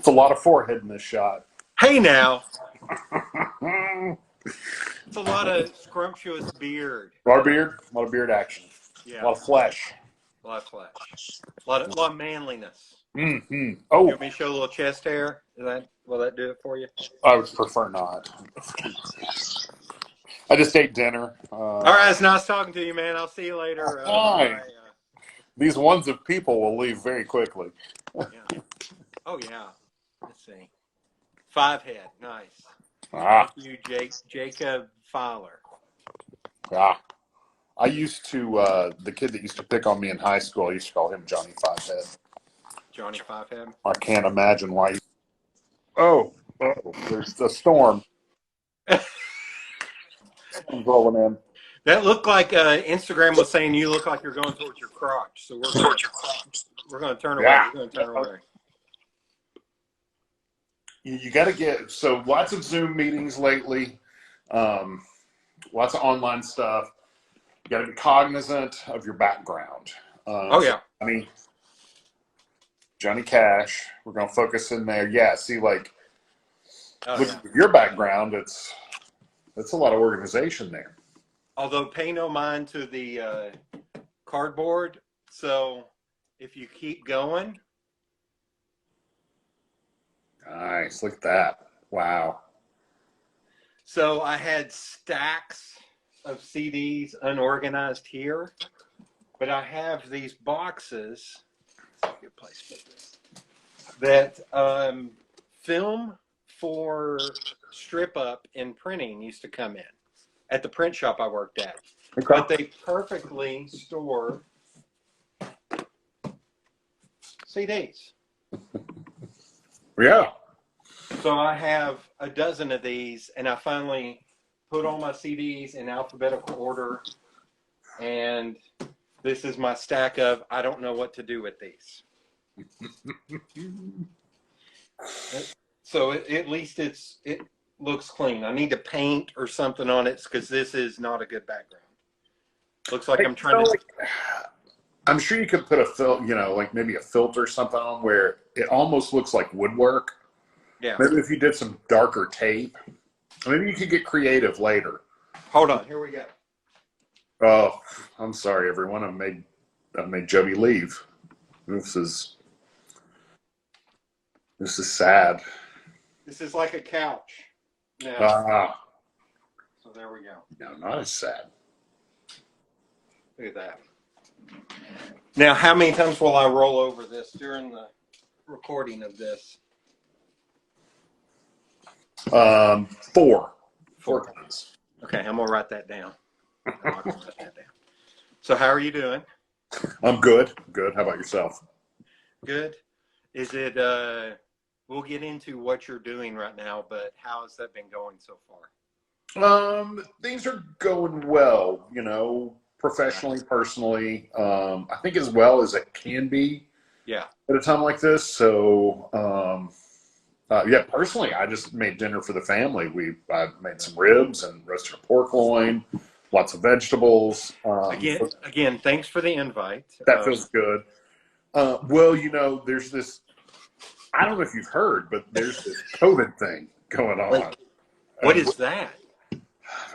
It's a lot of forehead in this shot. Hey now, it's a lot of scrumptious beard. A lot of beard action. Yeah, A lot of flesh. a lot of flesh. A lot of manliness. Mm-hmm. You Oh, want me to show a little chest hair? Will that do it for you? I would prefer not. I just ate dinner. All right, it's nice talking to you, man. I'll see you later. Hi. These ones of people will leave very quickly. Yeah. Oh yeah. Let's see. 5 head, nice. Ah, Thank you, Jacob Fowler. ah. I used to, the kid that used to pick on me in high school, I used to call him Johnny Fivehead. Johnny 5 head. I can't imagine why. Oh, there's a storm. I'm rolling in. That looked like Instagram was saying you look like you're going towards your crotch. So we're going to turn away. Yeah. We're going to turn away. You got to get, so lots of Zoom meetings lately, lots of online stuff. You got to be cognizant of your background. Oh, yeah. Johnny Cash, we're going to focus in there. Yeah, see, like, with Yeah. your background, it's a lot of organization there. Although pay no mind to the cardboard. So if you keep going. Nice, look at that. Wow. So I had stacks of CDs unorganized here, but I have these boxes. That's a good place for this. That film for strip up and printing used to come in at the print shop I worked at. Okay. But they perfectly store CDs. Yeah. So I have a dozen of these, and I finally put all my CDs in alphabetical order, and this is my stack of I don't know what to do with these. So at least it looks clean. I need to paint or something on it because this is not a good background. Looks like I'm trying to. I'm sure you could put like maybe a filter or something on where it almost looks like woodwork. Yeah. Maybe if you did some darker tape, maybe you could get creative later. Hold on. Here we go. Oh, I'm sorry, everyone. I've made Joby leave. This is sad. This is like a couch. Now. So there we go. No, not as sad. Look at that. Now, how many times will I roll over this during the recording of this? 4 times. Okay, I'm gonna write that down. So, how are you doing? I'm good. Good. How about yourself? Good. Is it? We'll get into what you're doing right now, but how has that been going so far? Things are going well. Professionally, personally. I think as well as it can be. Yeah. At a time like this, so. Personally, I just made dinner for the family. I made some ribs and roasted a pork loin, lots of vegetables. Again, thanks for the invite. That feels good. There's this, I don't know if you've heard, but there's this COVID thing going on. What is that?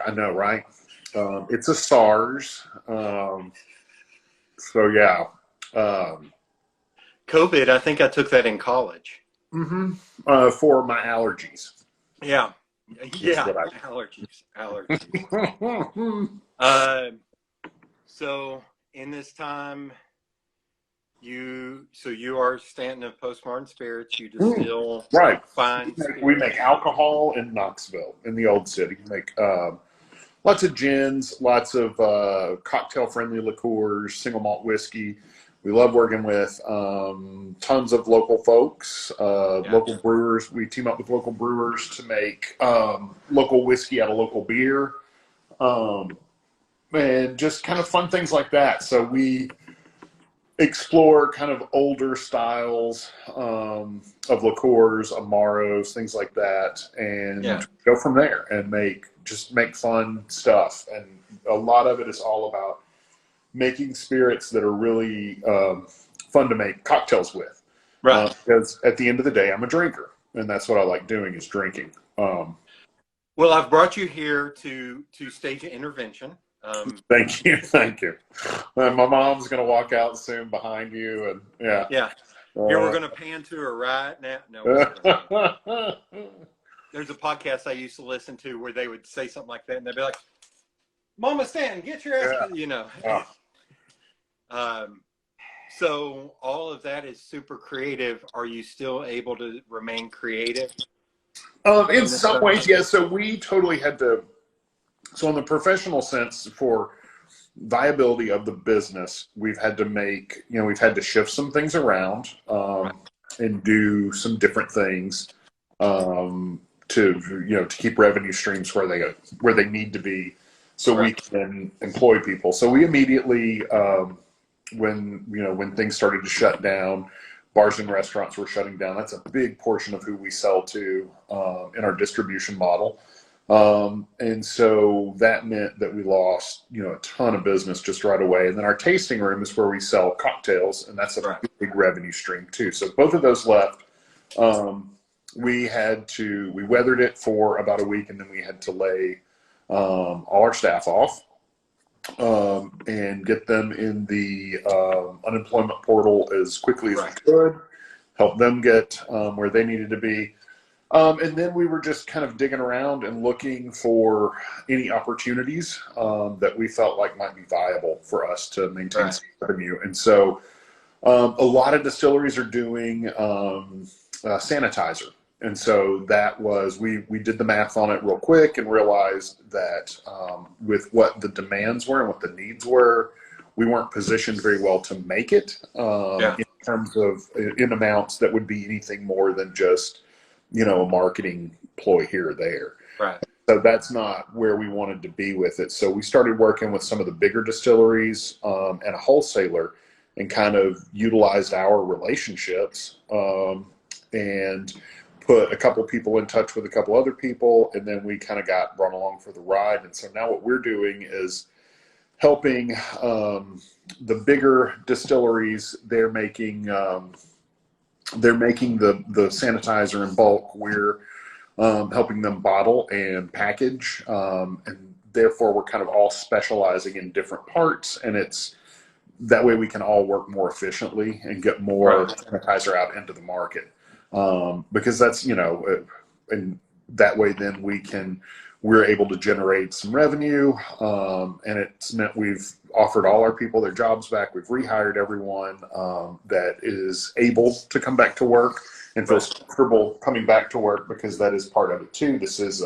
I know, right? It's a SARS. COVID, I think I took that in college. Mm-hmm. For my allergies. Yeah. Allergies. So in this time, you are Stanton of PostModern Spirits. You distill fine spirits. We make alcohol in Knoxville, in the old city. We make lots of gins, lots of cocktail-friendly liqueurs, single malt whiskey. We love working with tons of local folks, local brewers. We team up with local brewers to make local whiskey out of local beer, and just kind of fun things like that. So we explore kind of older styles of liqueurs, amaros, things like that, and go from there and make fun stuff. And a lot of it is all about making spirits that are really fun to make cocktails with. Right. Because at the end of the day, I'm a drinker, and that's what I like doing is drinking. Well, I've brought you here to stage an intervention. Thank you, thank you. My mom's gonna walk out soon behind you, and yeah. Yeah. Here we're going to pan to her right now. No, we're not gonna. There's a podcast I used to listen to where they would say something like that, and they'd be like, "Mama Stanton, get your ass," you know. So all of that is super creative. Are you still able to remain creative? In some ways, yes. So we totally had to. So in the professional sense, for viability of the business, we've had to make, we've had to shift some things around and do some different things to keep revenue streams where they need to be, so we can employ people. So we immediately, when things started to shut down, bars and restaurants were shutting down. That's a big portion of who we sell to in our distribution model. And so that meant that we lost, a ton of business just right away. And then our tasting room is where we sell cocktails, and that's a big revenue stream too. So both of those left. We weathered it for about a week, and then we had to lay all our staff off and get them in the unemployment portal as quickly as we could, help them get where they needed to be. And then we were just kind of digging around and looking for any opportunities that we felt like might be viable for us to maintain some revenue. And so a lot of distilleries are doing sanitizer. And so that was, we did the math on it real quick and realized that with what the demands were and what the needs were, we weren't positioned very well to make it in terms of in amounts that would be anything more than just a marketing ploy here or there. Right. So that's not where we wanted to be with it. So we started working with some of the bigger distilleries and a wholesaler, and kind of utilized our relationships and put a couple people in touch with a couple other people, and then we kind of got brought along for the ride. And so now what we're doing is helping the bigger distilleries. They're making the sanitizer in bulk. We're helping them bottle and package, and therefore we're kind of all specializing in different parts, and it's that way we can all work more efficiently and get more sanitizer out into the market, because that's and that way then we're able to generate some revenue, and it's meant we've offered all our people their jobs back. We've rehired everyone that is able to come back to work and feels comfortable coming back to work, because that is part of it too. This is,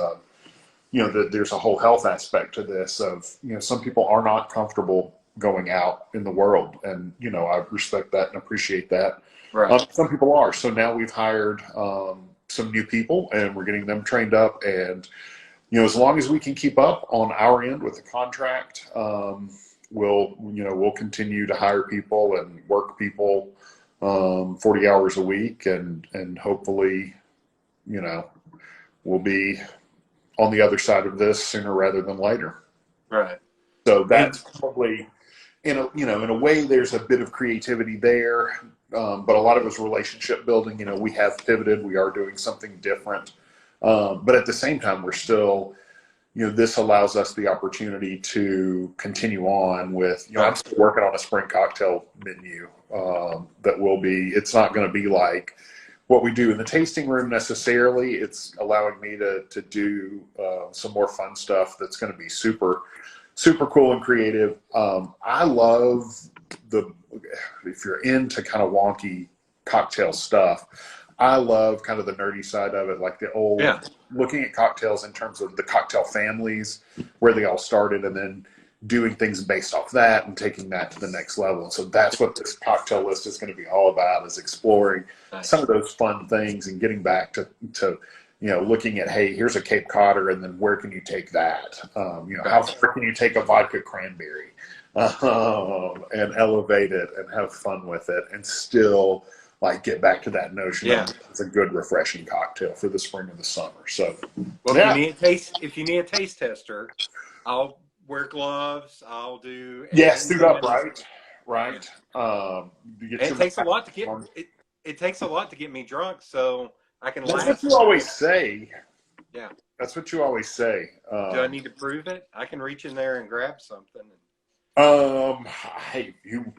there's a whole health aspect to this of, some people are not comfortable going out in the world, and, I respect that and appreciate that. Some people are. So now we've hired some new people, and we're getting them trained up, and as long as we can keep up on our end with the contract, we'll continue to hire people and work people 40 hours a week, and hopefully, we'll be on the other side of this sooner rather than later. Right. So that's probably, in a way, there's a bit of creativity there, but a lot of it was relationship building. We have pivoted. We are doing something different. But at the same time, we're still, this allows us the opportunity to continue on with, I'm still working on a spring cocktail menu that will be, it's not going to be like what we do in the tasting room necessarily. It's allowing me to do some more fun stuff that's going to be super, super cool and creative. I love if you're into kind of wonky cocktail stuff, I love kind of the nerdy side of it, like the old, looking at cocktails in terms of the cocktail families, where they all started, and then doing things based off that and taking that to the next level. And so that's what this cocktail list is going to be all about, is exploring some of those fun things and getting back to looking at, hey, here's a Cape Codder, and then where can you take that? How far can you take a vodka cranberry and elevate it and have fun with it, and still get back to that notion of it's a good, refreshing cocktail for the spring or the summer. So, if you need a taste tester, I'll wear gloves. I'll do suit up, right. It takes a lot to get it. it takes a lot to get me drunk, so I can That's last. what you always say. Yeah. That's what you always say. Do I need to prove it? I can reach in there and grab something. Hey, you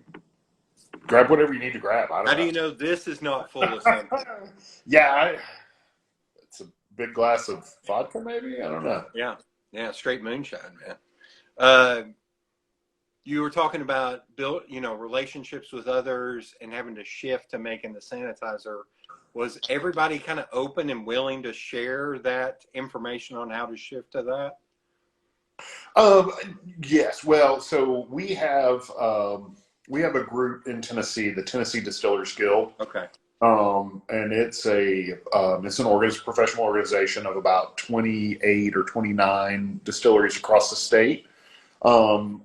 grab whatever you need to grab. I don't know. How do you know this is not full of something? Yeah, it's a big glass of vodka, maybe. I don't know. Yeah, straight moonshine, man. You were talking about relationships with others and having to shift to making the sanitizer. Was everybody kind of open and willing to share that information on how to shift to that? Yes. Well, so we have a group in Tennessee, the Tennessee Distillers Guild. Okay. And it's an professional organization of about 28 or 29 distilleries across the state. And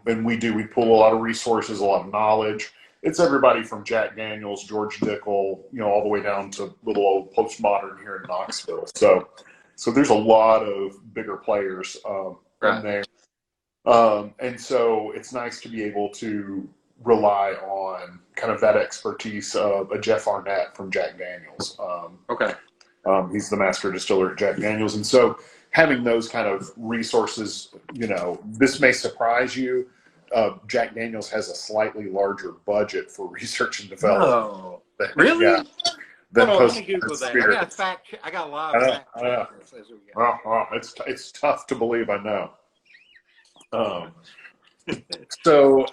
we pull a lot of resources, a lot of knowledge. It's everybody from Jack Daniels, George Dickel, all the way down to little old PostModern here in Knoxville. So there's a lot of bigger players in there. And so it's nice to be able to rely on kind of that expertise of a Jeff Arnett from Jack Daniels. Okay. He's the master distiller at Jack Daniels. And so having those kind of resources, this may surprise you. Jack Daniels has a slightly larger budget for research and development. Oh, really? Yeah. Than Hold on, let me PostModern Google that. Spirits. I got a lot of fact checks as we go. Well, it's tough to believe, I know. So,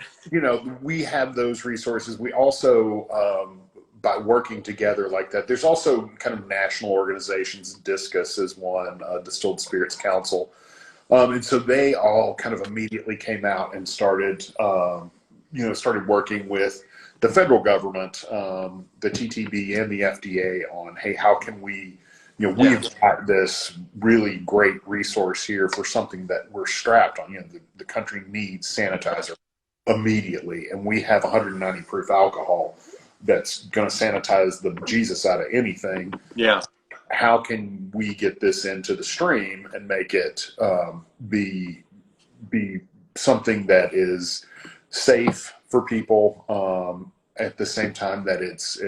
we have those resources. We also, by working together like that, there's also kind of national organizations. Discus is one, Distilled Spirits Council. And so they all kind of immediately came out and started working with the federal government, the TTB and the FDA on, hey, how can we, we've got this really great resource here for something that we're strapped on. The country needs sanitizer immediately, and we have 190 proof alcohol that's going to sanitize the Jesus out of anything. Yeah. How can we get this into the stream and make it be something that is safe for people at the same time that it's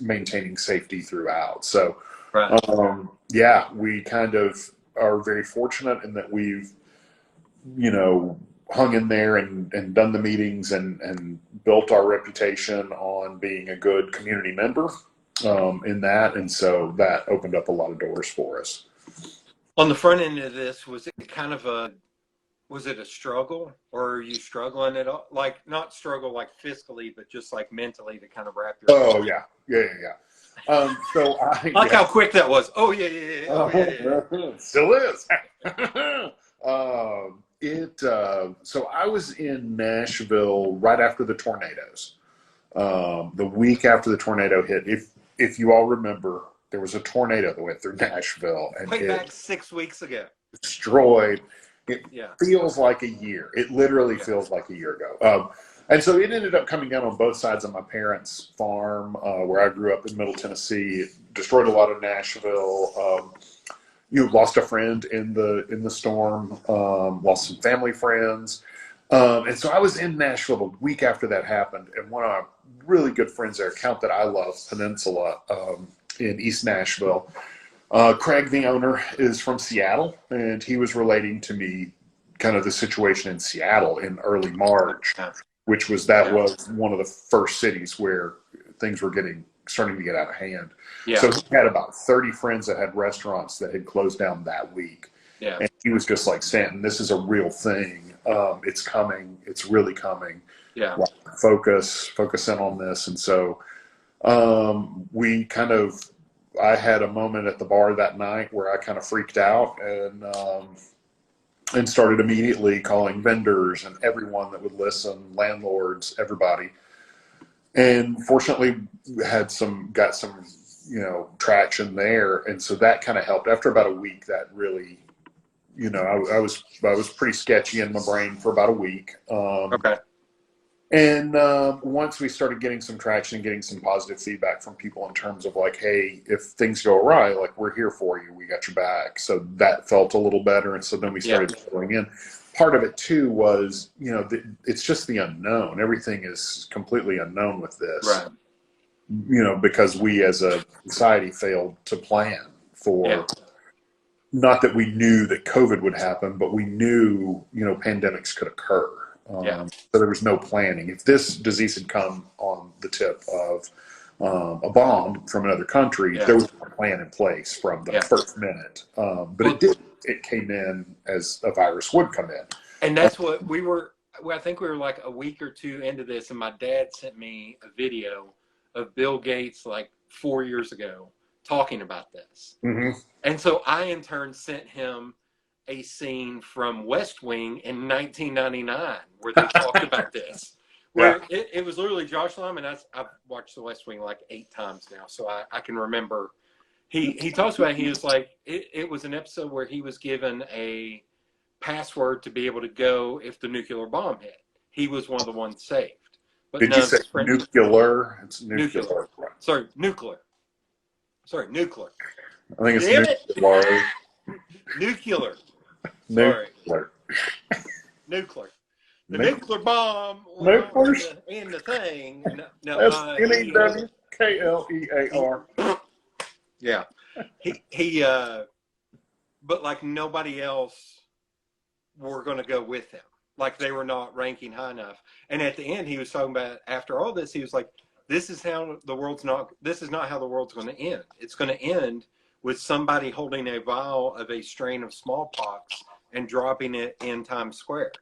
maintaining safety throughout. So, we kind of are very fortunate in that we've, hung in there and done the meetings and built our reputation on being a good community member in that. And so that opened up a lot of doors for us. On the front end of this, was it a struggle, or are you struggling at all? Like, not struggle like fiscally, but just like mentally to kind of wrap your Oh, yeah. So I like how quick that was. Oh, yeah. Oh, yeah. Still is. So I was in Nashville right after the tornadoes. The week after the tornado hit, if you all remember, there was a tornado that went through Nashville and way back 6 weeks ago. Destroyed. It feels like a year. It literally feels like a year ago. And so it ended up coming down on both sides of my parents' farm, where I grew up in Middle Tennessee. It destroyed a lot of Nashville. Lost a friend in the storm. Lost some family friends. And so I was in Nashville the week after that happened, and one of my really good friends there, account that I love, Peninsula, in East Nashville. Craig, the owner, is from Seattle, and he was relating to me kind of the situation in Seattle in early March, which was one of the first cities where things were starting to get out of hand. Yeah. So he had about 30 friends that had restaurants that had closed down that week. Yeah. And he was just like, Stanton, this is a real thing. It's coming. It's really coming. Yeah. Like, focus in on this. And so I had a moment at the bar that night where I kind of freaked out and started immediately calling vendors and everyone that would listen, landlords, everybody. And fortunately got some traction there. And so that kind of helped. After about a week, that really, I was pretty sketchy in my brain for about a week. Okay. And once we started getting some traction and getting some positive feedback from people in terms of like, hey, if things go awry, like, we're here for you, we got your back. So that felt a little better. And so then we started going in. Part of it too was, it's just the unknown. Everything is completely unknown with this. Right. because we as a society failed to plan for, not that we knew that COVID would happen, but we knew, pandemics could occur. So there was no planning. If this disease had come on the tip of a bomb from another country, there was a plan in place from the first minute. But it didn't. It came in as a virus would come in. And that's what we were, I think we were like a week or two into this, and my dad sent me a video of Bill Gates like 4 years ago talking about this. Mm-hmm. And so I, in turn, sent him a scene from West Wing in 1999 where they talked about this. Where it was literally Josh Lyman. I've watched The West Wing like 8 times now, so I can remember. He talks about it, he was like, it was an episode where he was given a password to be able to go if the nuclear bomb hit. He was one of the ones saved. But did you say nuclear? It's nuclear. Sorry, nuclear. I think it's nuclear. Nuclear. Nuclear. Nuclear. The nuclear bomb in the thing. No, that's NEWKLEAR. Yeah. He but like nobody else were going to go with him. Like they were not ranking high enough. And at the end, he was talking about, after all this, he was like, this is not how the world's going to end. It's going to end with somebody holding a vial of a strain of smallpox and dropping it in Times Square.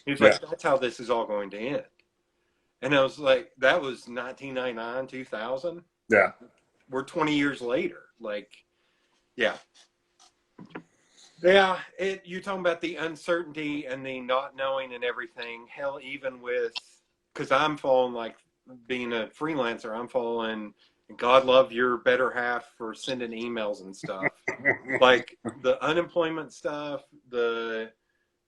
He was like, that's how this is all going to end. And I was like, that was 1999, 2000. Yeah. We're 20 years later. Like, yeah. Yeah, you're talking about the uncertainty and the not knowing and everything. Hell, even with, because I'm following, like, being a freelancer, I'm following God love your better half for sending emails and stuff. Like the unemployment stuff,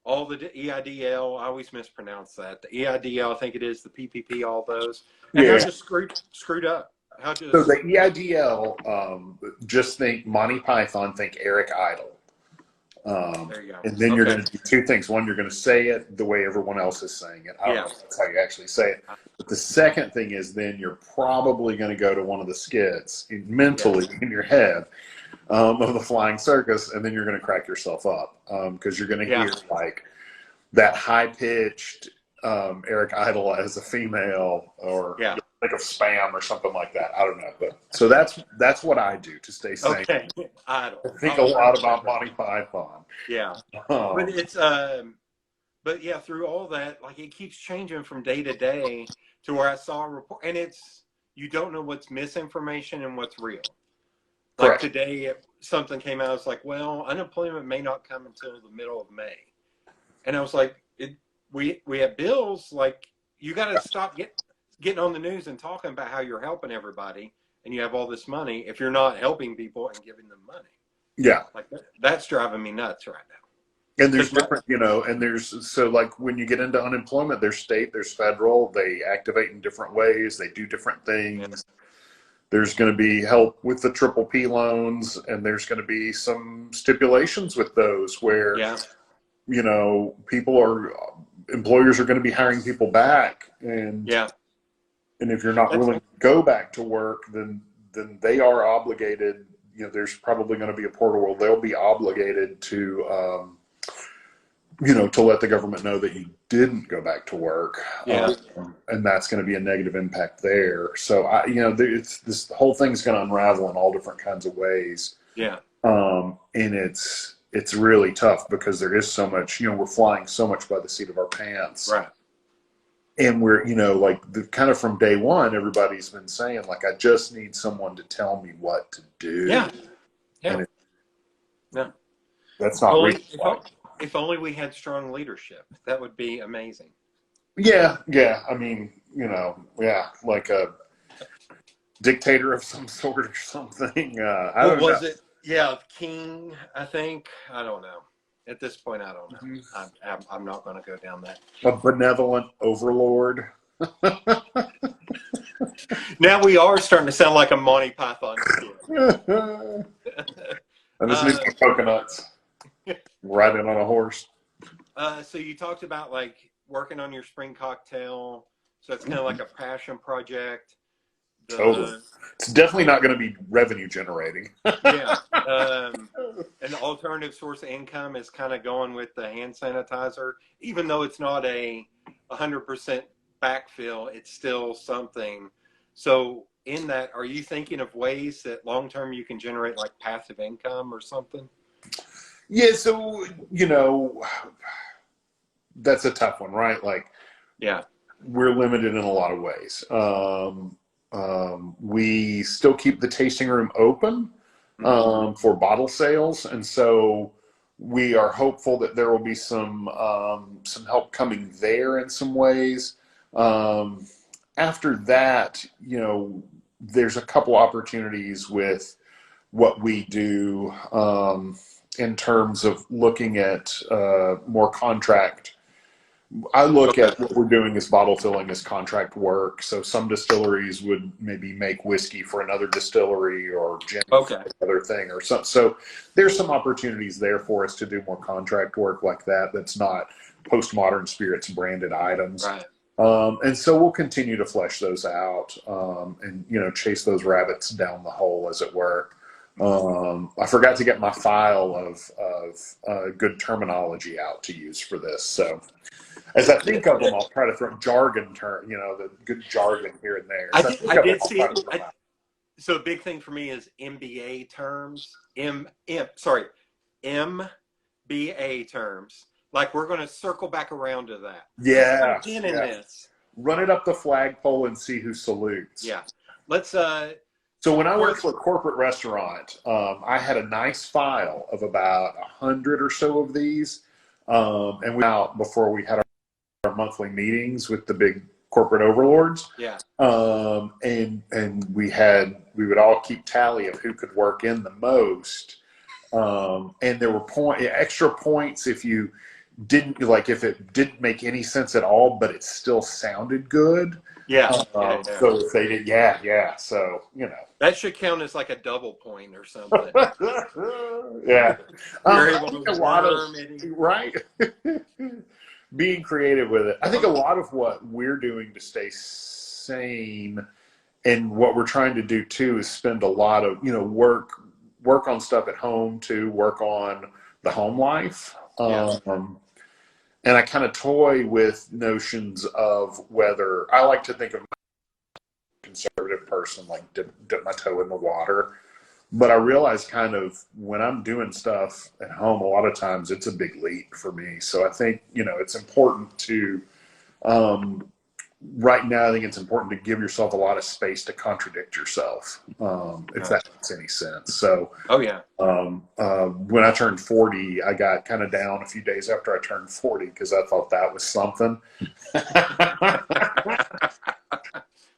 all the EIDL, I always mispronounce that. The EIDL, I think it is, the PPP, all those. And they're just screwed up. So the EIDL, just think Monty Python, think Eric Idle. There you go. And then you're going to do 2 things. One, you're going to say it the way everyone else is saying it. I don't know if that's how you actually say it. But the second thing is then you're probably going to go to one of the skits mentally in your head of the Flying Circus, and then you're going to crack yourself up because you're going to hear like that high-pitched Eric Idle as a female, or think of Spam or something like that. I don't know, but so that's what I do to stay sane. Okay, Idle. I think a lot about Monty Python. Yeah, but it's but yeah, through all that, like it keeps changing from day to day to where I saw a report, and you don't know what's misinformation and what's real. Like today, something came out. It's like, well, unemployment may not come until the middle of May, and I was like, we have bills. Like you got to stop getting on the news and talking about how you're helping everybody, and you have all this money if you're not helping people and giving them money. Yeah, like that's driving me nuts right now. And there's different, and so like when you get into unemployment, there's state, there's federal, they activate in different ways, they do different things. There's going to be help with the PPP loans, and there's going to be some stipulations with those where, employers are going to be hiring people back. And if you're not willing to go back to work, then they are obligated, there's probably going to be a portal where they'll be obligated to, to let the government know that you didn't go back to work, and that's going to be a negative impact there. So, this whole thing's going to unravel in all different kinds of ways. Yeah. And it's really tough because there is so much. We're flying so much by the seat of our pants. Right. And we're, kind of from day one, everybody's been saying, like, I just need someone to tell me what to do. Yeah. Yeah. That's not real. If only we had strong leadership, that would be amazing. Yeah, yeah. I mean, like a dictator of some sort or something. I don't know. Was it? Yeah, king, I think. I don't know. At this point, I don't know. Mm-hmm. I'm not going to go down that. A benevolent overlord. Now we are starting to sound like a Monty Python skit. And this needs some coconuts. Riding on a horse. So you talked about like working on your spring cocktail. So it's kind of like a passion project. Totally. It's definitely not going to be revenue generating. Yeah. An alternative source of income is kind of going with the hand sanitizer, even though it's not a 100% backfill, it's still something. So in that, are you thinking of ways that long term you can generate like passive income or something? Yeah, so that's a tough one, right? Like, Yeah. we're limited in a lot of ways. We still keep the tasting room open for bottle sales, and so we are hopeful that there will be some help coming there in some ways. After that, there's a couple opportunities with what we do in terms of looking at more contract. I look at what we're doing as bottle filling as contract work. So some distilleries would maybe make whiskey for another distillery or gin for another thing or something. So there's some opportunities there for us to do more contract work like that. That's not PostModern Spirits branded items. Right. And so we'll continue to flesh those out and chase those rabbits down the hole, as it were. I forgot to get my file of good terminology out to use for this. So as I think of them, I'll try to throw jargon the good jargon here and there. I did see it. So a big thing for me is MBA terms. MBA terms. Like we're going to circle back around to that. Yeah. In this. Run it up the flagpole and see who salutes. Yeah. Let's. So when I worked for a corporate restaurant, I had a nice file of about 100 or so of these, and we out before we had our monthly meetings with the big corporate overlords. Yeah. And we would all keep tally of who could work in the most, and there were extra points if you didn't if it didn't make any sense at all, but it still sounded good. Yeah. So if they did, so that should count as like a double point or something. Yeah, You're able to right. Being creative with it. I think a lot of what we're doing to stay sane, and what we're trying to do too, is spend a lot of work on stuff at home too. Work on the home life. And I kind of toy with notions of whether I like to think of a conservative person, like dip my toe in the water. But I realize kind of when I'm doing stuff at home, a lot of times it's a big leap for me. So I think, it's important to, right now, I think it's important to give yourself a lot of space to contradict yourself, if that makes any sense. So, when I turned 40, I got kind of down a few days after I turned 40 because I thought that was something.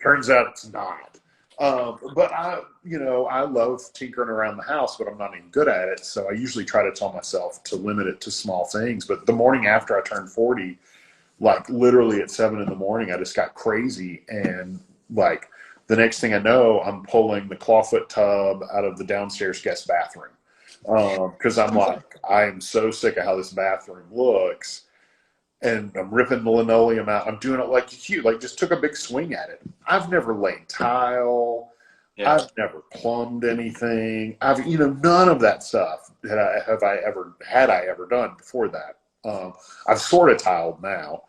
Turns out it's not. But I love tinkering around the house, but I'm not even good at it. So I usually try to tell myself to limit it to small things. But the morning after I turned 40, like literally at 7 a.m, I just got crazy. And like the next thing I know, I'm pulling the clawfoot tub out of the downstairs guest bathroom. Cause I'm like, I am so sick of how this bathroom looks. And I'm ripping the linoleum out. I'm doing it like cute, like just took a big swing at it. I've never laid tile. Yeah. I've never plumbed anything. None of that stuff had I ever done before that. I've sort of tiled now,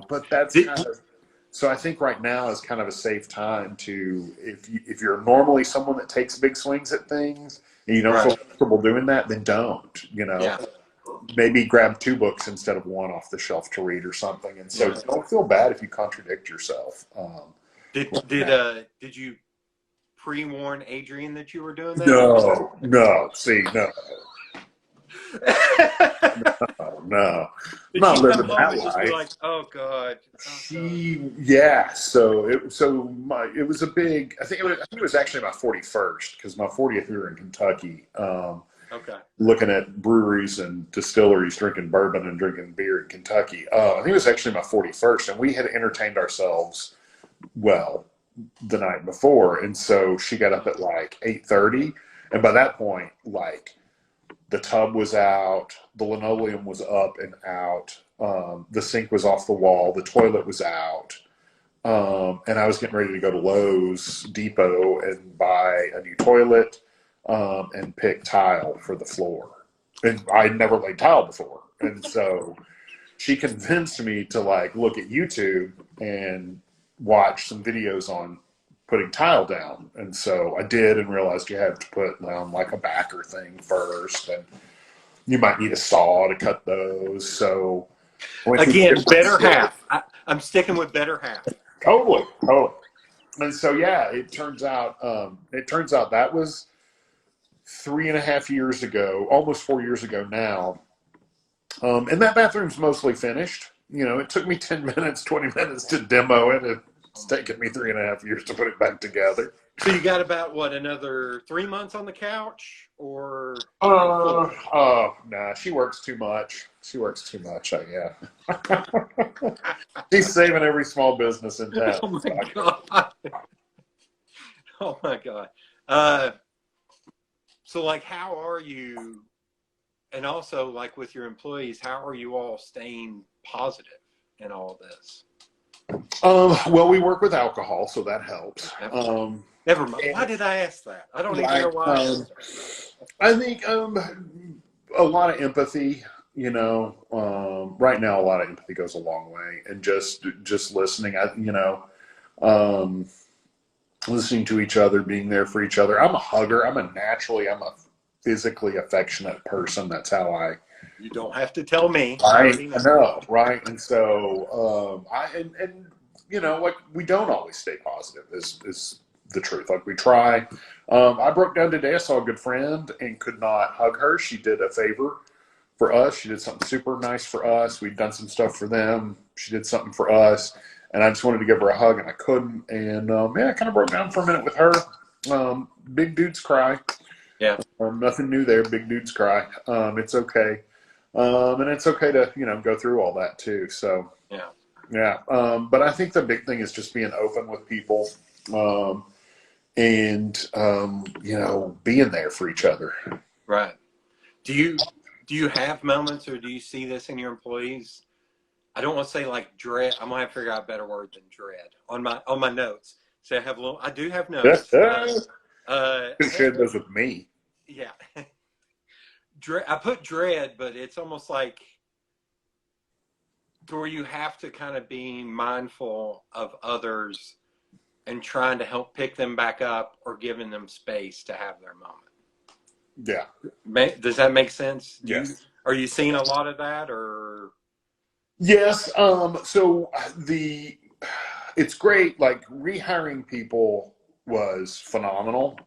but that's kind of, so I think right now is kind of a safe time to, if you're normally someone that takes big swings at things and you don't feel comfortable doing that, then don't, maybe grab 2 books instead of 1 off the shelf to read or something. And so don't feel bad if you contradict yourself. Did you pre-warn Adrian that you were doing that? No. No. Did not she living come home that and just be life. like, oh God. So it was a big. I think it was actually my 41st because my 40th we were in Kentucky. Looking at breweries and distilleries, drinking bourbon and drinking beer in Kentucky. I think it was actually my 41st, and we had entertained ourselves well the night before, and so she got up at like 8:30, and by that point, like the tub was out, the linoleum was up and out, the sink was off the wall, the toilet was out. and I was getting ready to go to Lowe's Depot and buy a new toilet and pick tile for the floor. And I'd never laid tile before. And so she convinced me to like look at YouTube and watch some videos on putting tile down. And so I did, and realized you had to put down like a backer thing first, and you might need a saw to cut those. So again, better half. I'm sticking with better half. Totally. And so yeah, it turns out that was 3.5 years ago, almost 4 years ago now. And that bathroom's mostly finished. It took me 10 minutes, 20 minutes to demo it. It's taken me 3.5 years to put it back together. So you got about another 3 months on the couch, or? Nah, she works too much. Yeah. She's saving every small business in town. Oh my God. Oh my God. So like, how are you? And also, like with your employees, how are you all staying positive in all of this? Well, we work with alcohol, so that helps. Never mind. Why did I ask that? I don't even know why. I think a lot of empathy. Right now, a lot of empathy goes a long way, and just listening. Listening to each other, being there for each other. I'm a hugger. I'm a physically affectionate person. That's how You don't have to tell me. I know, right? And so, like we don't always stay positive is the truth. Like we try. I broke down today. I saw a good friend and could not hug her. She did a favor for us. She did something super nice for us. We'd done some stuff for them. She did something for us. And I just wanted to give her a hug, and I couldn't. And, I kind of broke down for a minute with her. Big dudes cry. Yeah. Nothing new there. Big dudes cry. It's okay. And it's okay to, go through all that too. So, yeah. But I think the big thing is just being open with people, and, being there for each other. Right. Do you have moments, or do you see this in your employees? I don't want to say like dread. I'm gonna have to figure out a better word than dread on my notes. So I do have notes. You shared those with me. Yeah. I put dread, but it's almost like where you have to kind of be mindful of others and trying to help pick them back up, or giving them space to have their moment. Yeah. Does that make sense? Yes. Are you seeing a lot of that, or? Yes. So it's great. Like rehiring people was phenomenal.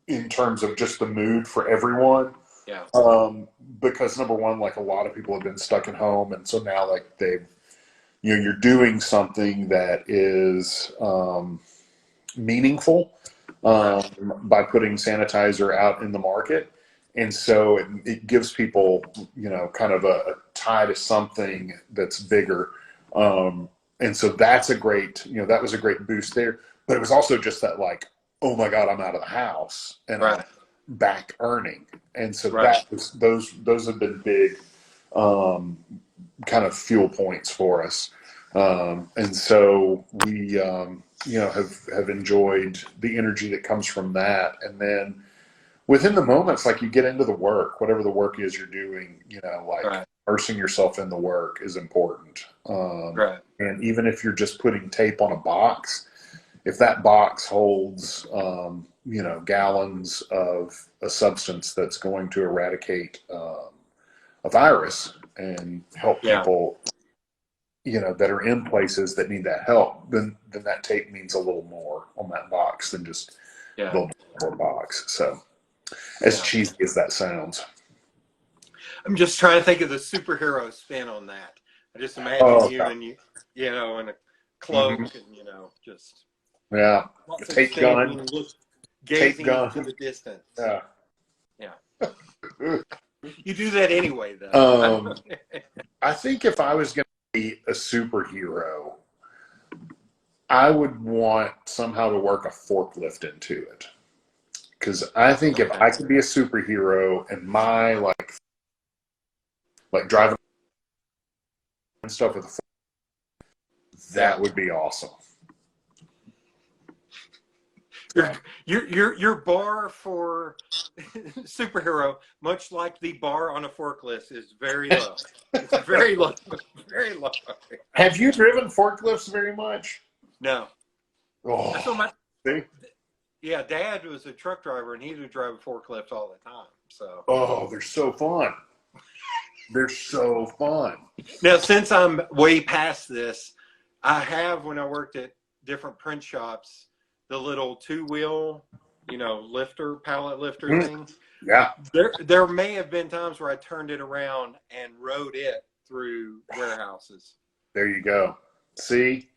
In terms of just the mood for everyone. Yeah. Because number one, like a lot of people have been stuck at home, and so now like you're doing something that is meaningful by putting sanitizer out in the market. And so it gives people, kind of a tie to something that's bigger. And so that's that was a great boost there. But it was also just that like, oh my God, I'm out of the house and right. I'm back earning. And so right. that was, those have been big kind of fuel points for us. And so we, have enjoyed the energy that comes from that. And then within the moments, like you get into the work, whatever the work is you're doing, right. immersing yourself in the work is important. Right. And even if you're just putting tape on a box, if that box holds, gallons of a substance that's going to eradicate a virus and help people, that are in places that need that help, then that tape means a little more on that box than just building more box. So as cheesy as that sounds. I'm just trying to think of the superhero spin on that. I just imagine you and you in a cloak and, just. Yeah. Tape gun. Gazing into the distance. Yeah. Yeah. You do that anyway, though. I think if I was going to be a superhero, I would want somehow to work a forklift into it. Because I think if I could be a superhero and my like driving and stuff with a That would be awesome. Your bar for superhero, much like the bar on a forklift, is very low. It's very low. Very low. Have you driven forklifts very much? No. Oh, That's what see? Yeah, Dad was a truck driver, and he would drive a forklift all the time. So. Oh, they're so fun. They're so fun. Now, since I'm way past this, I have, when I worked at different print shops, the little two-wheel, lifter, pallet lifter thing. Yeah. There may have been times where I turned it around and rode it through warehouses. There you go. See?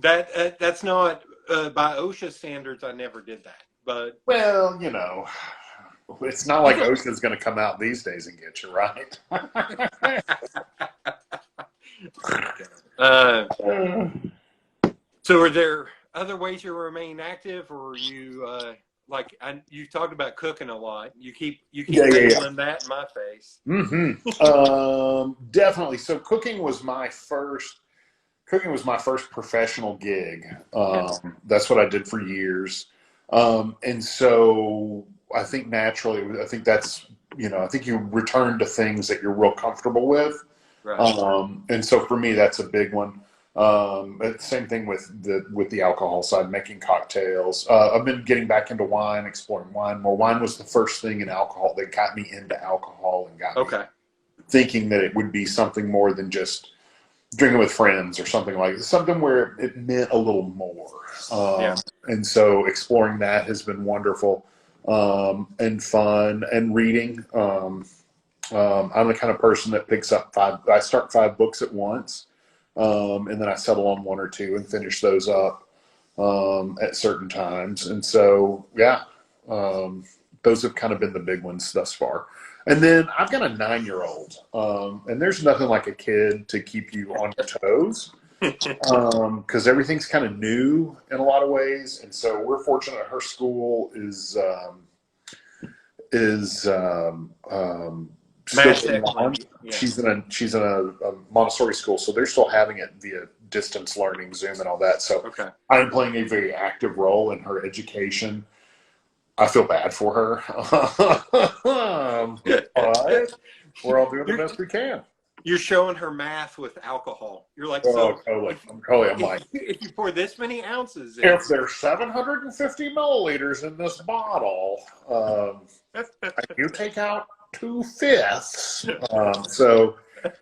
That's not by OSHA standards. I never did that, but well, it's not like OSHA's going to come out these days and get you, right? So, are there other ways you remain active, or are you you talked about cooking a lot? You keep labeling that in my face. Mm-hmm. Definitely. So, cooking was my first professional gig. That's what I did for years. And so I think naturally, I think that's, I think you return to things that you're real comfortable with. Right. And so for me, that's a big one. Same thing with the alcohol side, making cocktails. I've been getting back into wine, exploring wine more. Wine was the first thing in alcohol that got me into alcohol and got me thinking that it would be something more than just drinking with friends or something like this, something where it meant a little more. And so exploring that has been wonderful and fun, and reading. I'm the kind of person that picks up I start 5 books at once, and then I settle on 1 or 2 and finish those up at certain times. And so, those have kind of been the big ones thus far. And then I've got a 9-year-old, and there's nothing like a kid to keep you on your toes, because everything's kind of new in a lot of ways. And so we're fortunate her school is still on. She's in a Montessori school, so they're still having it via distance learning, Zoom, and all that. So I'm playing a very active role in her education. I feel bad for her, but we're all doing the best we can. You're showing her math with alcohol. You're like, totally. I'm like, if you pour this many ounces in, if there's 750 milliliters in this bottle, you take out 2/5. So,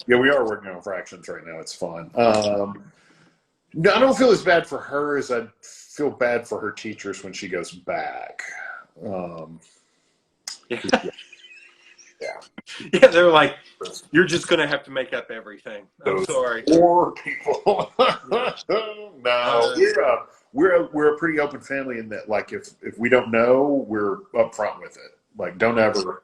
we are working on fractions right now. It's fun. No, I don't feel as bad for her as I feel bad for her teachers when she goes back. They're like, you're just gonna have to make up everything. I'm sorry. Poor people. No, we're a pretty open family in that, like, if we don't know, we're upfront with it. Like, don't ever,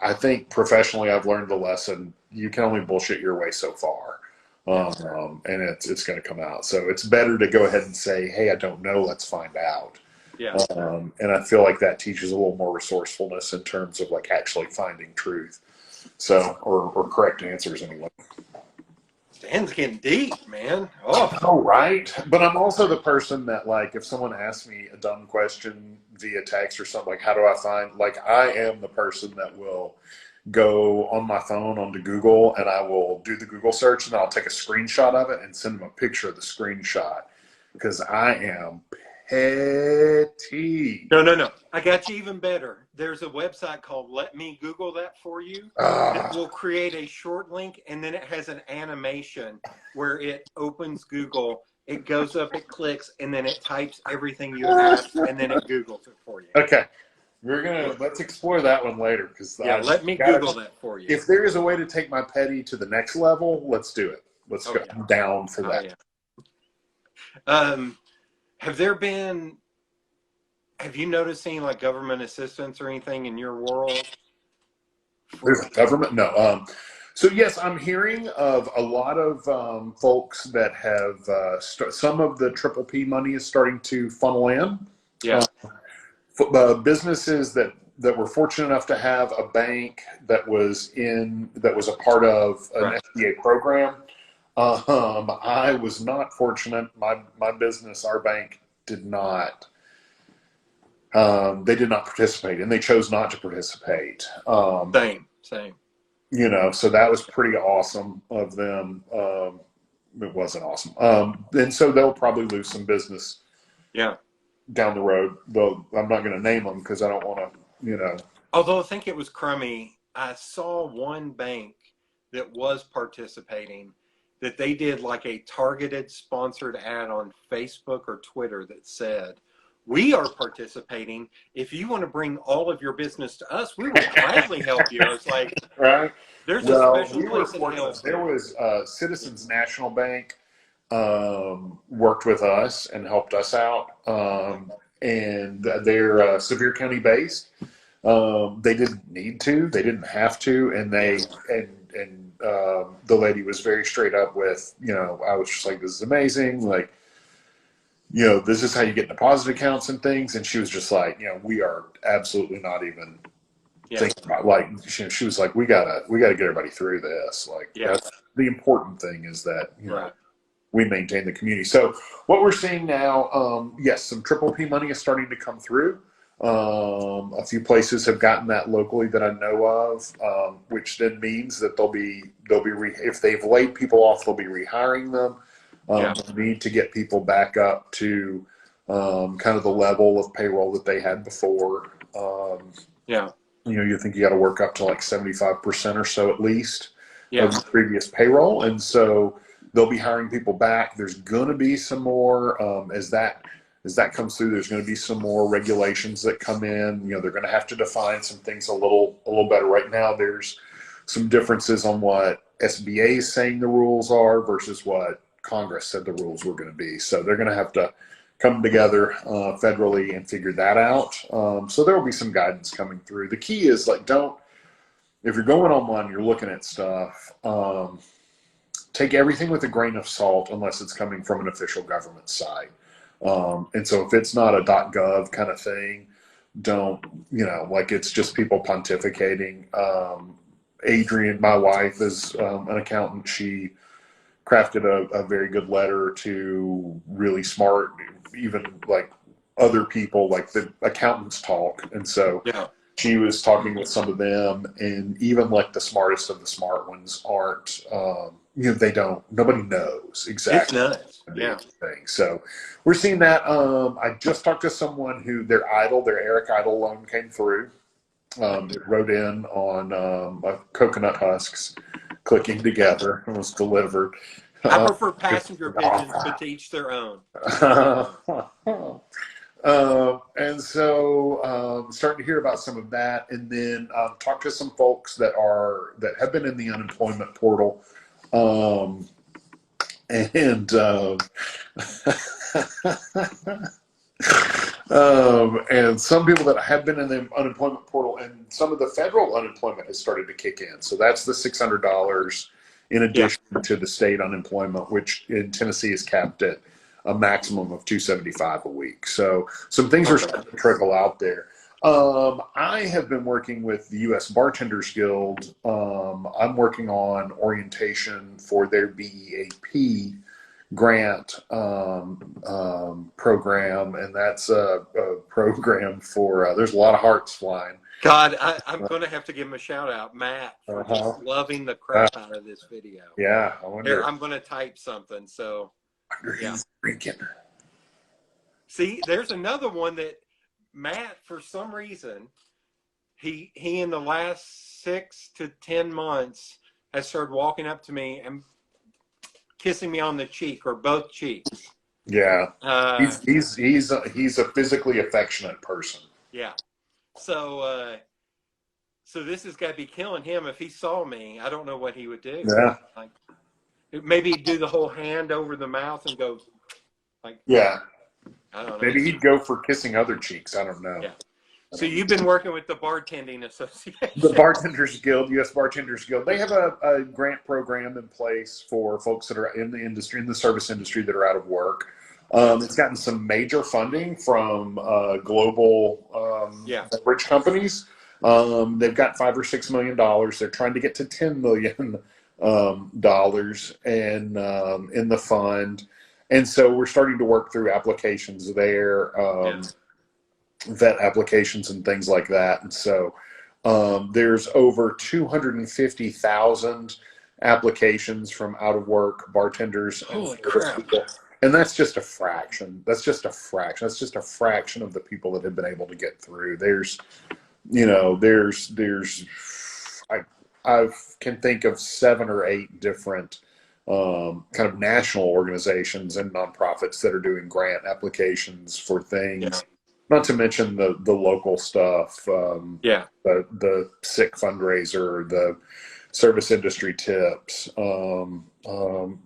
I think professionally I've learned the lesson. You can only bullshit your way so far. And it's going to come out. So it's better to go ahead and say, hey, I don't know, let's find out. And I feel like that teaches a little more resourcefulness in terms of, like, actually finding truth. So, or correct answers anyway. Stan's getting deep, man. Oh, right. But I'm also the person that, like, if someone asks me a dumb question via text or something, like, how do I find, like, I am the person that will go on my phone onto Google, and I will do the Google search, and I'll take a screenshot of it and send them a picture of the screenshot, because I am petty. No. I got you even better. There's a website called Let Me Google That For You. It will create a short link, and then it has an animation where it opens Google. It goes up, it clicks, and then it types everything you asked, and then it Googles it for you. Okay. Let's explore that one later, because let me Google that for you. If there is a way to take my petty to the next level, let's do it. Let's go. I'm down for that. Have you noticed any, like, government assistance or anything in your world? There's a government? No. So yes, I'm hearing of a lot of folks that have some of the Triple P money is starting to funnel in. Businesses that were fortunate enough to have a bank that was a part of an SBA program I was not fortunate. My business, our bank, did not. They did not participate, and they chose not to participate. Same. So that was pretty awesome of them. It wasn't awesome. And so they'll probably lose some business Yeah. down the road, though I'm not going to name them because I don't want to. Although I think it was crummy. I saw one bank that was participating that they did like a targeted sponsored ad on Facebook or Twitter that said, "We are participating. If you want to bring all of your business to us, we will gladly help you." I was like, Right. there's a Well, special we were place in hell. fortunate. There was Citizens National Bank worked with us and helped us out, and they're Sevier County based. They didn't need to, they didn't have to, and the lady was very straight up with, I was just like, this is amazing, like, this is how you get deposit accounts and things, and she was just like, we are absolutely not even thinking about, like, she was like, we gotta get everybody through this, like, that's the important thing is that we maintain the community. So what we're seeing now, yes, some triple P money is starting to come through. A few places have gotten that locally that I know of, which then means that if they've laid people off, they'll be rehiring them. They need to get people back up to kind of the level of payroll that they had before. You think you got to work up to like 75% or so at least of the previous payroll, and so they'll be hiring people back. There's going to be some more as that comes through. There's going to be some more regulations that come in. They're going to have to define some things a little better. Right now, there's some differences on what SBA is saying the rules are versus what Congress said the rules were going to be. So they're going to have to come together federally and figure that out. So there will be some guidance coming through. The key is if you're going online, you're looking at stuff. Take everything with a grain of salt unless it's coming from an official government site. And so if it's not a .gov kind of thing, don't, like it's just people pontificating. Adrienne, my wife, is an accountant. She crafted a very good letter to really smart, even like other people, like the accountants talk. And so she was talking with some of them, and even like the smartest of the smart ones aren't, nobody knows exactly. It's nuts. Thing. So we're seeing that. I just talked to someone who their Eric Idle loan came through. It wrote in on coconut husks clicking together and was delivered. I prefer passenger pigeons, but to each their own. And so starting to hear about some of that, and then talk to some folks that have been in the unemployment portal. And some people that have been in the unemployment portal, and some of the federal unemployment has started to kick in. So that's the $600 in addition to the state unemployment, which in Tennessee is capped at a maximum of $275 a week. So some things are starting to trickle out there. I have been working with the U.S. Bartenders Guild. I'm working on orientation for their BEAP grant program, and that's a program for, there's a lot of hearts flying. God, I'm going to have to give him a shout out, Matt, for just loving the crap out of this video. Yeah, I wonder. Here, I'm going to type something. So, he's drinking. See, there's another one that Matt, for some reason, he in the last 6 to 10 months has started walking up to me and kissing me on the cheek or both cheeks. Yeah, he's a physically affectionate person. Yeah. So this has got to be killing him. If he saw me, I don't know what he would do. Yeah. Like, maybe he'd do the whole hand over the mouth and go like. Yeah. I don't know. Maybe he'd go for kissing other cheeks. I don't know. Yeah. So you've been working with the Bartending Association. The Bartenders Guild, U.S. Bartenders Guild. They have a grant program in place for folks that are in the industry, in the service industry, that are out of work. It's gotten some major funding from global beverage companies. They've got $5 or $6 million. They're trying to get to $10 million dollars and in the fund. And so we're starting to work through applications there, vet applications and things like that. And so there's over 250,000 applications from out of work bartenders and Holy service crap. people. And that's just a fraction. That's just a fraction. That's just a fraction of the people that have been able to get through. There's, I can think of 7 or 8 different kind of national organizations and nonprofits that are doing grant applications for things. Not to mention the local stuff, the sick fundraiser, the service industry tips.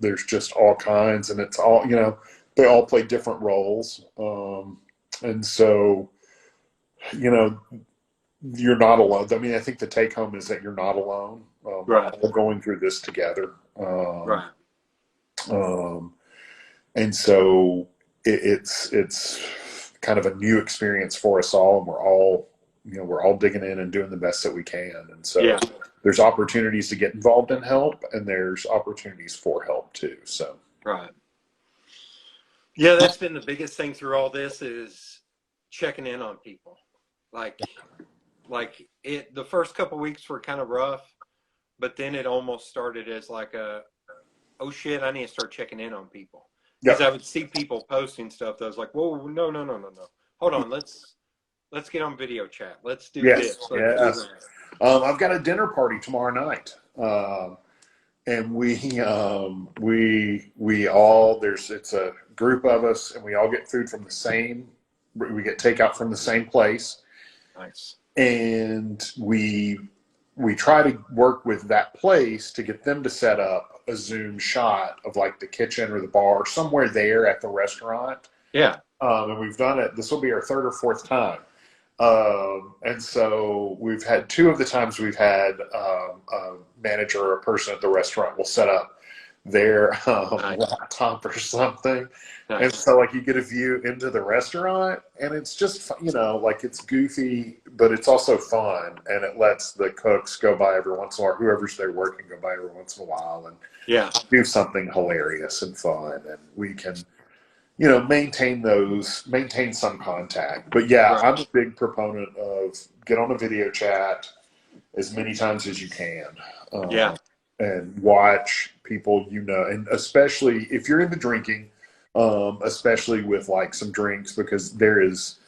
There's just all kinds, and it's all, they all play different roles. And so, you're not alone. I mean, I think the take home is that you're not alone. Right. We're going through this together. Right. And so it's kind of a new experience for us all, and we're all digging in and doing the best that we can. And so there's opportunities to get involved in help, and there's opportunities for help too. So right. Yeah, that's been the biggest thing through all this is checking in on people. Like the first couple weeks were kind of rough, but then it almost started as like oh shit, I need to start checking in on people. Because I would see people posting stuff that was like, whoa, no. Hold on, let's get on video chat. Let's do this. Let's do that. I've got a dinner party tomorrow night. And we all, it's a group of us, and we all get food from we get takeout from the same place. Nice. And we try to work with that place to get them to set up a Zoom shot of like the kitchen or the bar somewhere there at the restaurant. Yeah. And we've done it. This will be our 3rd or 4th time. And so we've had 2 of the times we've had a manager or a person at the restaurant will set up their laptop or something. Nice. And so like you get a view into the restaurant, and it's just, like it's goofy, but it's also fun, and it lets the cooks go by every once in a while, whoever's there working go by every once in a while and do something hilarious and fun, and we can maintain some contact. But I'm a big proponent of get on a video chat as many times as you can. And watch people, and especially if you're into drinking, especially with like some drinks, because there is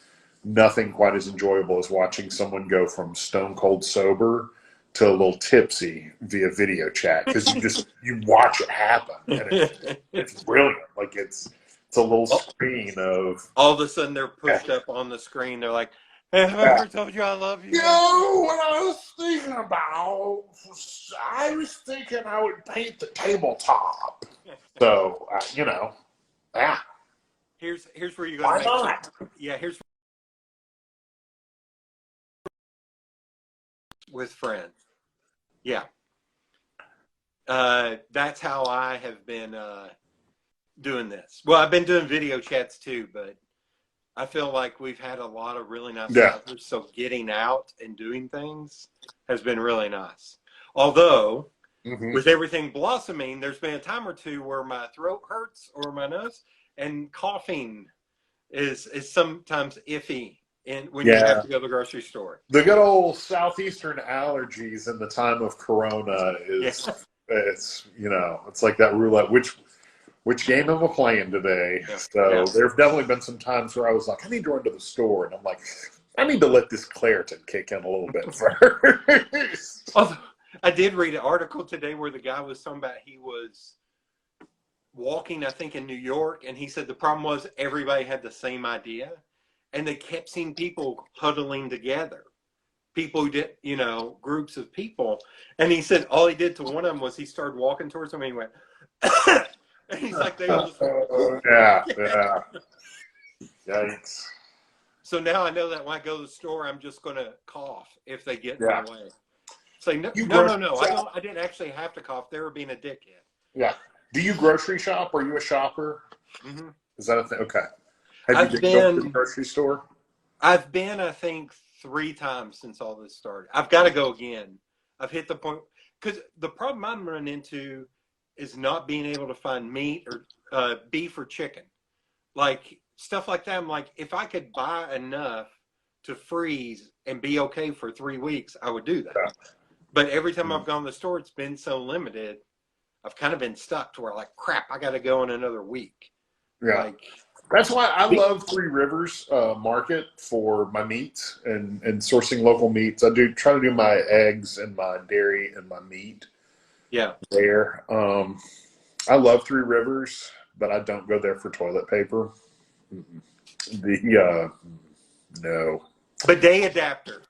nothing quite as enjoyable as watching someone go from stone cold sober to a little tipsy via video chat, because you watch it happen, and it's brilliant. Like it's a little screen of all of a sudden they're pushed up on the screen. They're like, "Hey, have I ever told you I love you?" What I was thinking about, I was thinking I would paint the tabletop. So Here's where you go. Why not? Here's with friends. That's how I have been doing this. Well, I've been doing video chats too, but I feel like we've had a lot of really nice stuff. So getting out and doing things has been really nice. Although with everything blossoming, there's been a time or two where my throat hurts or my nose, and coughing is sometimes iffy when you have to go to the grocery store. The good old southeastern allergies in the time of Corona is it's it's like that roulette. Which game am I playing today? So there have definitely been some times where I was like, I need to run to the store, and I'm like, I need to let this Claritin kick in a little bit first. Although, I did read an article today where the guy was talking about he was walking, I think, in New York, and he said the problem was everybody had the same idea, and they kept seeing people huddling together. People who did, groups of people. And he said all he did to one of them was he started walking towards them, and he went, and he's like, they were just Yikes. So now I know that when I go to the store, I'm just going to cough if they get in my way. Say, no. I didn't actually have to cough. They were being a dickhead. Yeah. Do you grocery shop? Are you a shopper? Mm-hmm. Is that a thing? Okay. Have you been to the grocery store? I've been, I think, 3 times since all this started. I've got to go again. I've hit the point. because the problem I'm running into is not being able to find meat or beef or chicken, like stuff like that. I'm like, if I could buy enough to freeze and be okay for 3 weeks, I would do that. Yeah. But every time I've gone to the store, it's been so limited. I've kind of been stuck to where, like, crap, I got to go in another week. Yeah. Like, That's why I love Three Rivers Market for my meats and sourcing local meats. I do try to do my eggs and my dairy and my meat yeah. there. I love Three Rivers, but I don't go there for toilet paper. No. Bidet adapter.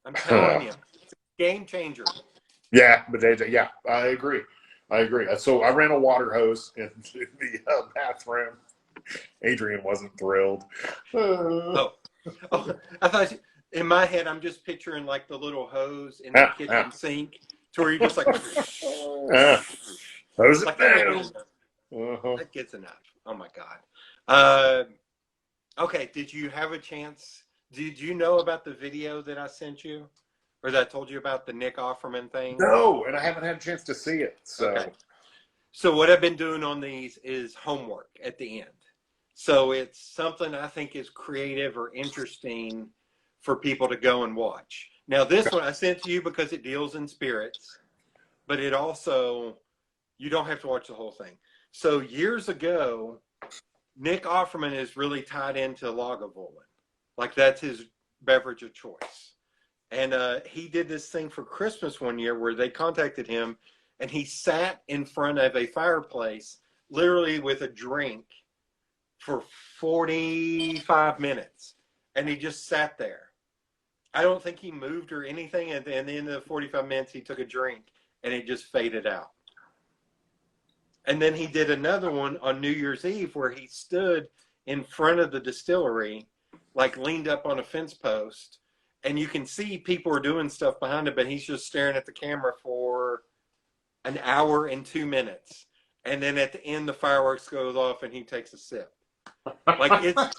I'm telling you, it's a game changer. Yeah, yeah, I agree. So I ran a water hose into the bathroom. Adrian wasn't thrilled. Oh, I thought in my head, I'm just picturing like the little hose in the kitchen sink to where you're just like, hose it like down. That gets enough. Oh my God. Okay. Did you have a chance? Did you know about the video that I sent you, or that I told you about the Nick Offerman thing? No, and I haven't had a chance to see it. So, okay. So what I've been doing on these is homework at the end. So it's something I think is creative or interesting for people to go and watch. Now, this one I sent to you because it deals in spirits, but it also, you don't have to watch the whole thing. So years ago, Nick Offerman is really tied into Lagavulin. Like, that's his beverage of choice. And he did this thing for Christmas one year where they contacted him, and he sat in front of a fireplace, literally with a drink, for 45 minutes. And he just sat there. I don't think he moved or anything. And at the end of the 45 minutes, he took a drink, and it just faded out. And then he did another one on New Year's Eve where he stood in front of the distillery, like leaned up on a fence post, and you can see people are doing stuff behind him, but he's just staring at the camera for an hour and 2 minutes. And then at the end, the fireworks goes off and he takes a sip. Like, it's,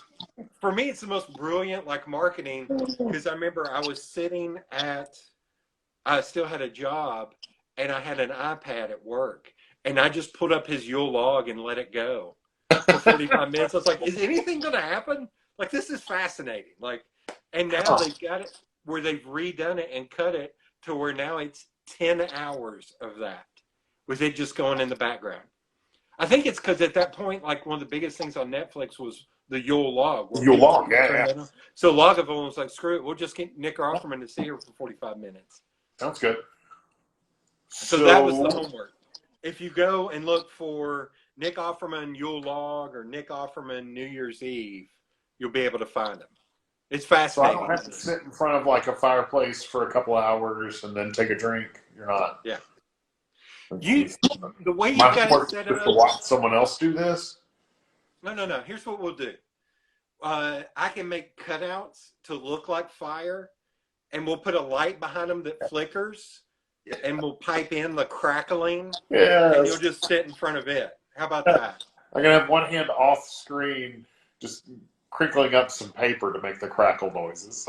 for me, it's the most brilliant, like, marketing, because I remember I was sitting I still had a job, and I had an iPad at work, and I just put up his Yule log and let it go for 45 minutes. I was like, is anything going to happen? Like, this is fascinating. Like, and now they've got it where they've redone it and cut it to where now it's 10 hours of that with it just going in the background. I think it's because at that point, like, one of the biggest things on Netflix was the Yule log. Yule log, yeah. So Lagavulin was like, screw it, we'll just get Nick Offerman to see her for 45 minutes. Sounds good. So that was the homework. If you go and look for Nick Offerman Yule log or Nick Offerman New Year's Eve, you'll be able to find them. It's fascinating. So I don't have to sit in front of like a fireplace for a couple of hours and then take a drink. You're not. Yeah. The way you got it set up. To watch someone else do this? No. Here's what we'll do. I can make cutouts to look like fire, and we'll put a light behind them that flickers, and we'll pipe in the crackling. Yeah. And you'll just sit in front of it. How about that? I'm gonna have one hand off screen, just crinkling up some paper to make the crackle noises.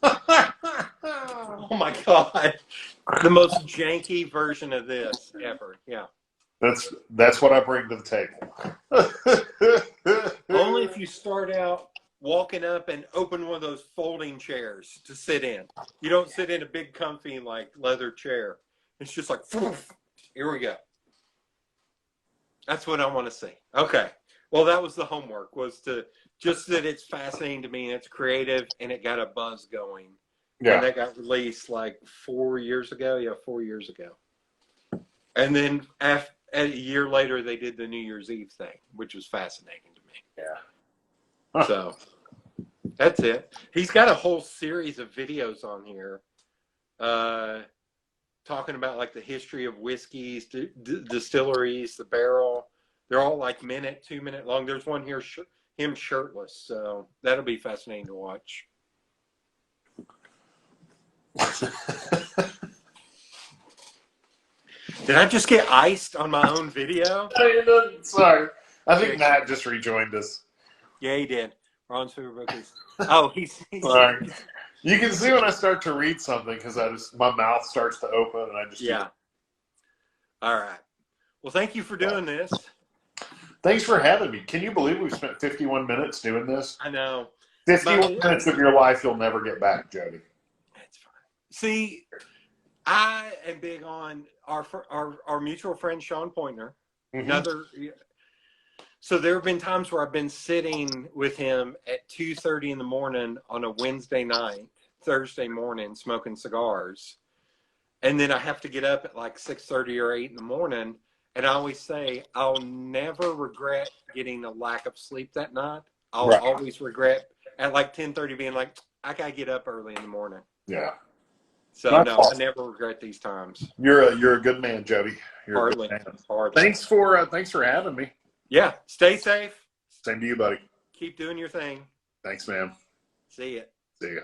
Oh my God. The most janky version of this ever. Yeah. That's what I bring to the table. Only if you start out walking up and open one of those folding chairs to sit in. You don't sit in a big comfy like leather chair. It's just like, here we go. That's what I want to see. Okay. Well, that was the homework, was to just that it's fascinating to me and it's creative and it got a buzz going. Yeah. And that got released like 4 years ago. Yeah, 4 years ago. And then a year later, they did the New Year's Eve thing, which was fascinating to me. Yeah. Huh. So that's it. He's got a whole series of videos on here talking about like the history of whiskeys, distilleries, the barrel. They're all like 2 minute long. There's one here, him shirtless. So that'll be fascinating to watch. Did I just get iced on my own video? Sorry. I think Matt just rejoined us. Yeah, he did. Ron's favorite book is... Oh, he's sorry. You can see when I start to read something because my mouth starts to open and I just... Yeah. All right. Well, thank you for doing this. Thanks for having me. Can you believe we've spent 51 minutes doing this? I know. 51 minutes of your life you'll never get back, Jody. That's fine. See, I am big on our mutual friend Sean Pointner. Mm-hmm. So there have been times where I've been sitting with him at 2:30 in the morning on a Wednesday night, Thursday morning, smoking cigars, and then I have to get up at like 6:30 or 8 in the morning. And I always say I'll never regret getting a lack of sleep that night. I'll always regret at like 10:30 being like, I gotta get up early in the morning. Yeah. So I never regret these times. You're a good man, Jody. You're Hardly. a good man. Hardly. Thanks for having me. Yeah. Stay safe. Same to you, buddy. Keep doing your thing. Thanks, man. See ya. See ya.